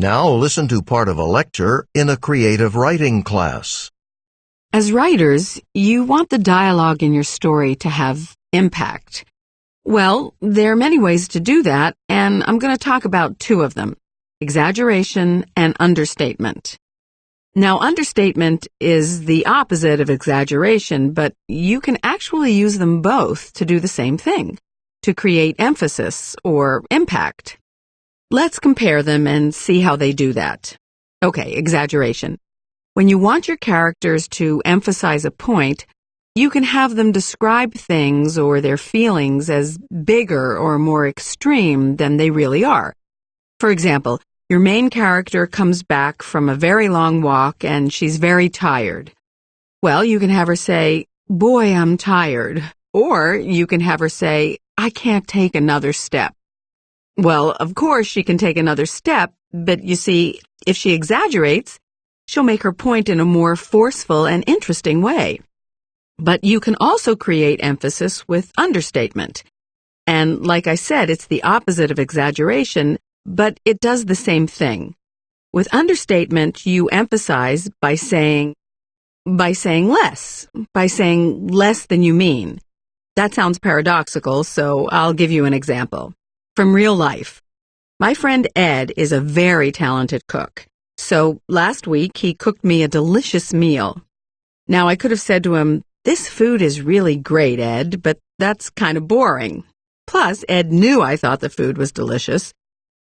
Now listen to part of a lecture in a creative writing class. As writers, you want the dialogue in your story to have impact. Well, there are many ways to do that, and I'm going to talk about two of them: exaggeration and understatement. Now, understatement is the opposite of exaggeration, but you can actually use them both to do the same thing, to create emphasis or impact. Let's compare them and see how they do that. Okay, exaggeration. When you want your characters to emphasize a point, you can have them describe things or their feelings as bigger or more extreme than they really are. For example, your main character comes back from a very long walk and she's very tired. Well, you can have her say, "Boy, I'm tired." Or you can have her say, "I can't take another step." Well, of course she can take another step, but you see, if she exaggerates, she'll make her point in a more forceful and interesting way. But you can also create emphasis with understatement. And like I said, it's the opposite of exaggeration, but it does the same thing. With understatement, you emphasize by saying less than you mean. That sounds paradoxical, so I'll give you an example. From real life. My friend Ed is a very talented cook. So last week he cooked me a delicious meal. Now I could have said to him, "This food is really great, Ed, but that's kind of boring." Plus, Ed knew I thought the food was delicious.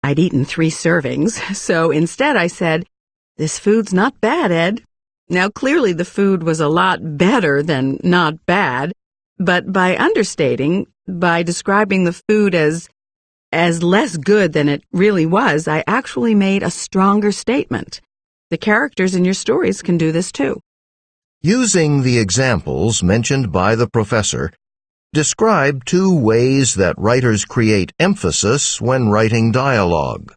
I'd eaten 3 servings, so instead I said, "This food's not bad, Ed." Now clearly the food was a lot better than not bad, but by understating, by describing the food as less good than it really was, I actually made a stronger statement. The characters in your stories can do this too. Using the examples mentioned by the professor, describe 2 ways that writers create emphasis when writing dialogue.